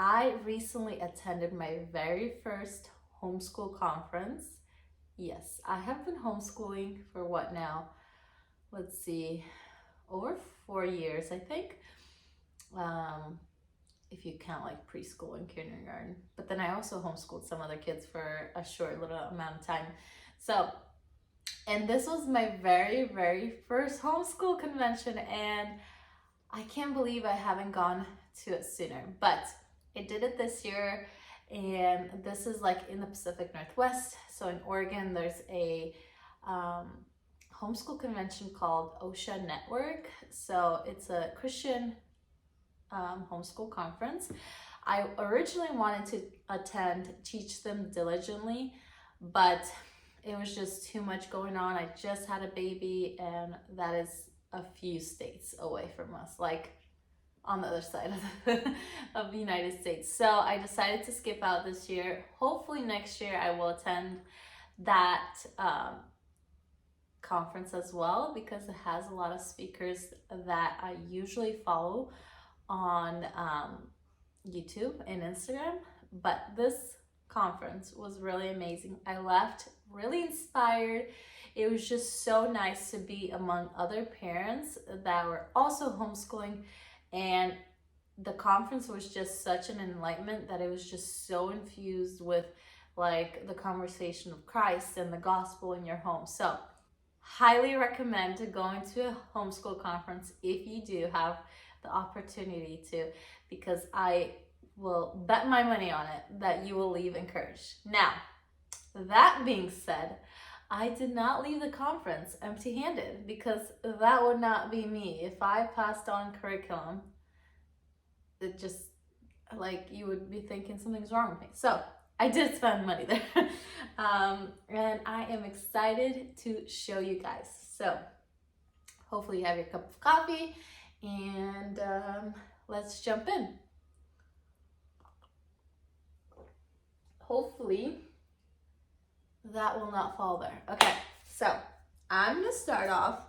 I recently attended my very first homeschool conference. Yes, I have been homeschooling for what now? Let's see, over 4 years, I think. Um, if you count like preschool and kindergarten. But then I also homeschooled some other kids for a short little amount of time. So, and this was my very first homeschool convention, and I can't believe I haven't gone to it sooner. But I did it this year, and this is like in the Pacific Northwest. So in Oregon, there's a homeschool convention called OSHA Network. So it's a Christian homeschool conference. I originally wanted to attend Teach Them Diligently, but it was just too much going on. I just had a baby, and that is a few states away from us, like on the other side of the United States. So I decided to skip out this year. Hopefully next year I will attend that conference as well, because it has a lot of speakers that I usually follow on YouTube and Instagram. But this conference was really amazing. I left really inspired. It was just so nice to be among other parents that were also homeschooling, and the conference was just such an enlightenment that it was just so infused with like the conversation of Christ and the gospel in your home. So highly recommend going to a homeschool conference if you do have the opportunity to, because I will bet my money on it that you will leave encouraged. Now, that being said, I did not leave the conference empty-handed, because that would not be me. If I passed on curriculum, it just, like, you would be thinking something's wrong with me. So I did spend money there. And I am excited to show you guys. So hopefully you have your cup of coffee, and let's jump in. Hopefully that will not fall there. Okay, so I'm gonna start off.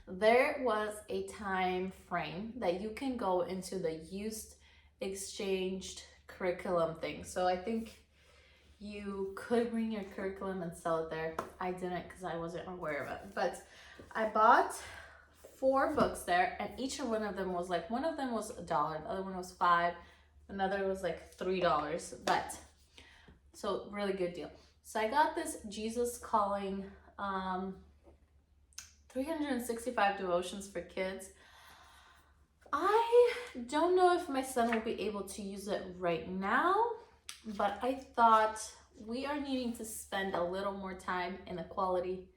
There was a time frame that you can go into the used exchanged curriculum thing. So I think you could bring your curriculum and sell it there. I didn't, because I wasn't aware of it. But I bought 4 books there, and each one of them was like, one of them was $1, the other one was $5, another was like $3. But so really good deal. So I got this Jesus Calling 365 devotions for kids. I don't know if my son will be able to use it right now, but I thought we are needing to spend a little more time in the quality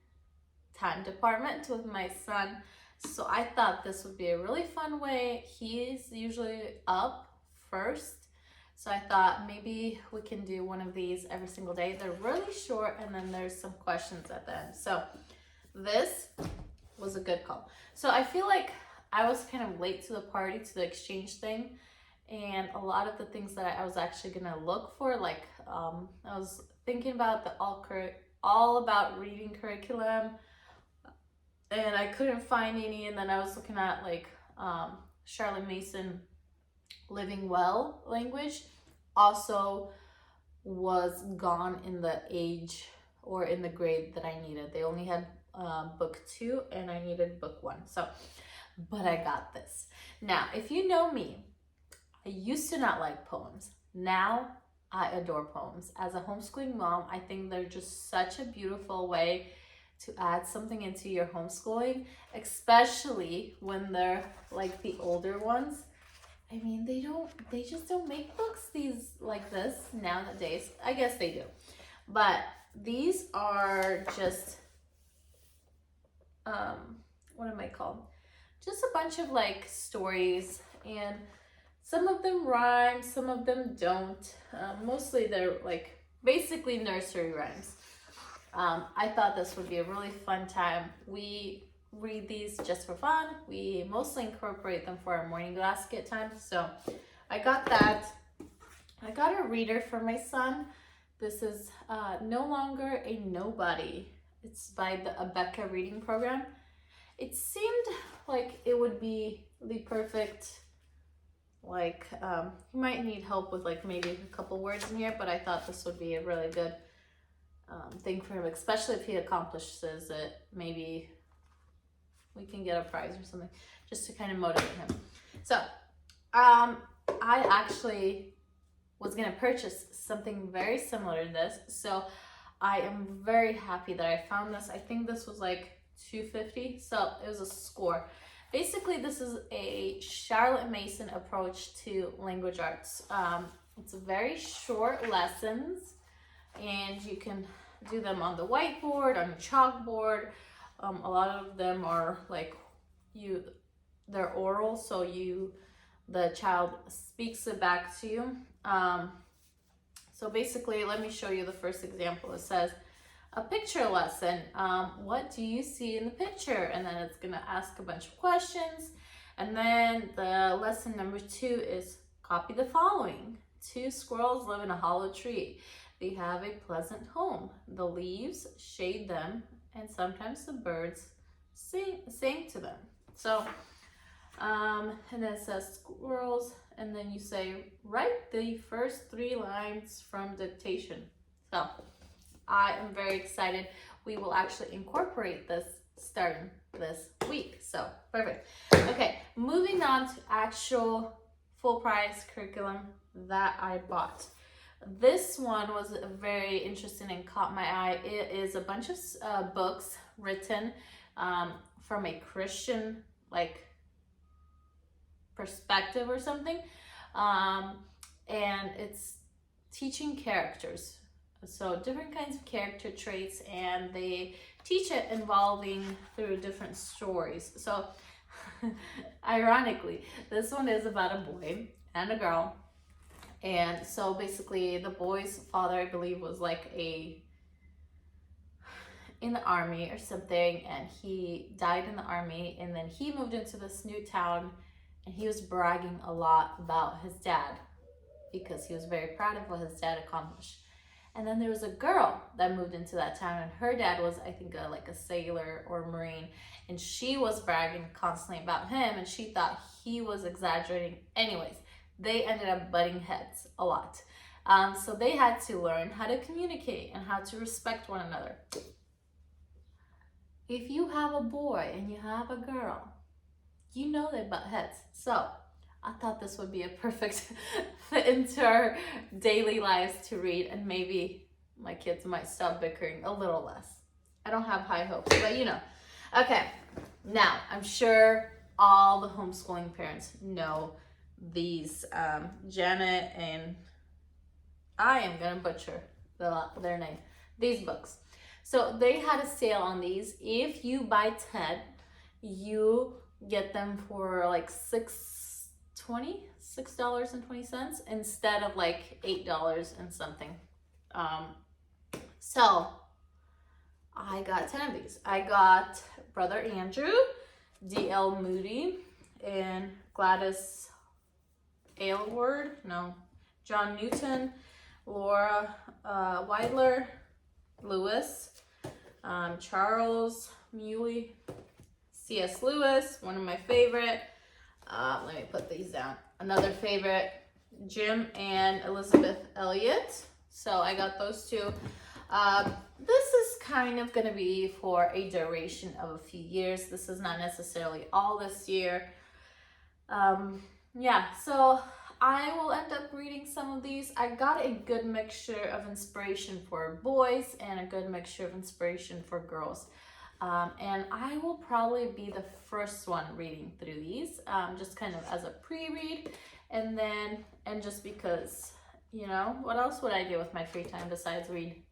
time department with my son. So I thought this would be a really fun way. He's usually up first. So I thought maybe we can do one of these every single day. They're really short, and then there's some questions at the end. So this was a good call. So I feel like I was kind of late to the party, to the exchange thing. And a lot of the things that I was actually gonna look for, like I was thinking about the all about reading curriculum, and I couldn't find any. And then I was looking at like Charlotte Mason Living Well language, also was gone in the age or in the grade that I needed. They only had book 2, and I needed book 1. So, but I got this. Now, if you know me, I used to not like poems. Now I adore poems. As a homeschooling mom, I think they're just such a beautiful way to add something into your homeschooling, especially when they're like the older ones. I mean, they just don't make books these like this nowadays. I guess they do. But these are just, what am I called? Just a bunch of like stories, and some of them rhyme, some of them don't. Mostly they're like basically nursery rhymes. I thought this would be a really fun time. We read these just for fun. We mostly incorporate them for our morning basket time. So I got that. I got a reader for my son. This is No Longer a Nobody. It's by the Abeka reading program. It seemed like it would be the perfect like you might need help with like maybe a couple words in here, but I thought this would be a really good thing for him, especially if he accomplishes it. Maybe we can get a prize or something just to kind of motivate him. So I actually was gonna purchase something very similar to this, so I am very happy that I found this. I think this was like $2.50, so it was a score. Basically, this is a Charlotte Mason approach to language arts. It's very short lessons, and you can do them on the whiteboard, on a chalkboard. A lot of them are like they're oral, so the child speaks it back to you. So basically, let me show you the first example. It says, a picture lesson. What do you see in the picture? And then it's gonna ask a bunch of questions. And then the lesson number 2 is copy the following. 2 squirrels live in a hollow tree. They have a pleasant home. The leaves shade them, and sometimes the birds sing to them. So, and then it says squirrels, and then you say, write the first 3 lines from dictation. So, I am very excited. We will actually incorporate this starting this week. So, perfect. Okay, moving on to actual full price curriculum that I bought. This one was very interesting and caught my eye. It is a bunch of books written from a Christian like perspective or something, and it's teaching characters, so different kinds of character traits, and they teach it involving through different stories. So ironically, this one is about a boy and a girl. And so basically the boy's father, I believe, was like in the army or something, and he died in the army, and then he moved into this new town, and he was bragging a lot about his dad because he was very proud of what his dad accomplished. And then there was a girl that moved into that town, and her dad was, I think, like a sailor or marine, and she was bragging constantly about him, and she thought he was exaggerating. Anyways, they ended up butting heads a lot. So they had to learn how to communicate and how to respect one another. If you have a boy and you have a girl, you know they butt heads. So I thought this would be a perfect fit into our daily lives to read, and maybe my kids might stop bickering a little less. I don't have high hopes, but you know. Okay, now I'm sure all the homeschooling parents know these Janet and I am gonna butcher their name, these books. So they had a sale on these. If you buy 10, you get them for like $6.20 instead of like $8 and something. So I got 10 of these. I got Brother Andrew, D.L. Moody, and Gladys John Newton, Laura Weidler, Lewis, Charles Muley, C.S. Lewis, one of my favorite. Let me put these down. Another favorite, Jim and Elizabeth Elliot. So I got those 2. This is kind of going to be for a duration of a few years. This is not necessarily all this year. Yeah, so I will end up reading some of these. I got a good mixture of inspiration for boys and a good mixture of inspiration for girls. And I will probably be the first one reading through these, just kind of as a pre-read, and just because, you know, what else would I do with my free time besides read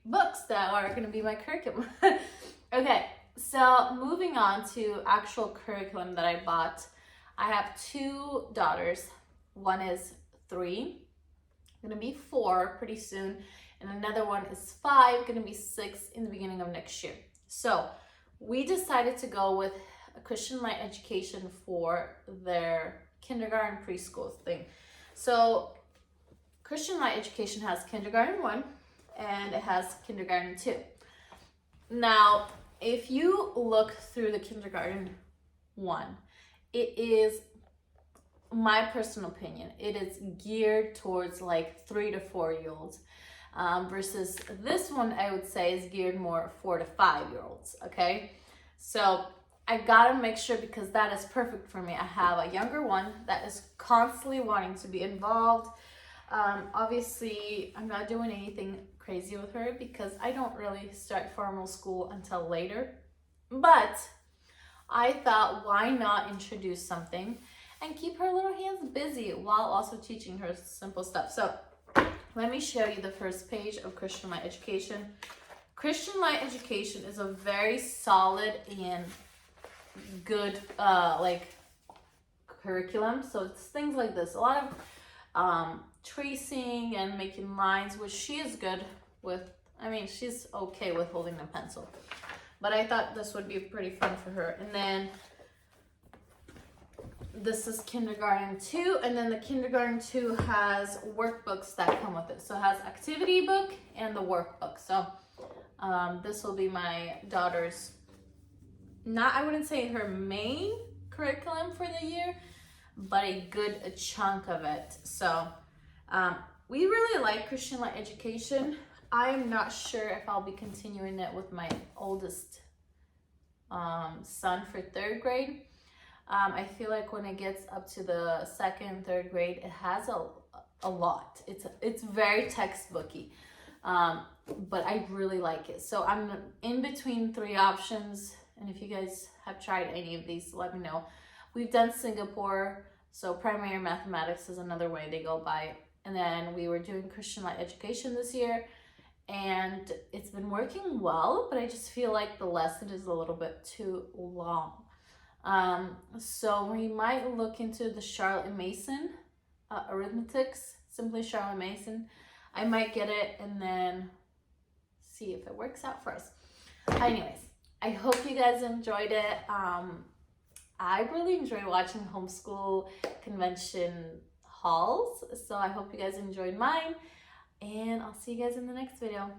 books that are going to be my curriculum? Okay, so moving on to actual curriculum that I bought. I have 2 daughters. One is 3, gonna be 4 pretty soon, and another one is 5, gonna be 6 in the beginning of next year. So we decided to go with a Christian Light education for their kindergarten preschool thing. So Christian Light education has kindergarten 1 and it has kindergarten 2. Now, if you look through the kindergarten 1, it is my personal opinion, it is geared towards like 3 to 4-year-olds. Versus this one, I would say, is geared more 4 to 5-year-olds. Okay, so I gotta make sure, because that is perfect for me. I have a younger one that is constantly wanting to be involved. Obviously, I'm not doing anything crazy with her because I don't really start formal school until later. But I thought, why not introduce something and keep her little hands busy while also teaching her simple stuff. So let me show you the first page of Christian Light Education. Christian Light Education is a very solid and good curriculum. So it's things like this, a lot of tracing and making lines, which she is good with. I mean, she's okay with holding a pencil, but I thought this would be pretty fun for her. And then this is kindergarten 2, and then the kindergarten 2 has workbooks that come with it. So it has activity book and the workbook. So this will be my daughter's, I wouldn't say her main curriculum for the year, but a good chunk of it. So we really like Christian Light Education. I am not sure if I'll be continuing it with my oldest son for 3rd grade. I feel like when it gets up to the 2nd, 3rd grade, it has a lot. It's very textbooky, but I really like it. So I'm in between 3 options, and if you guys have tried any of these, let me know. We've done Singapore, so primary mathematics is another way they go by. And then we were doing Christian Light Education this year, and it's been working well, but I just feel like the lesson is a little bit too long. So we might look into the Charlotte Mason arithmetics, simply Charlotte Mason. I might get it and then see if it works out for us. Anyways, I hope you guys enjoyed it. I really enjoy watching homeschool convention hauls, so I hope you guys enjoyed mine, and I'll see you guys in the next video.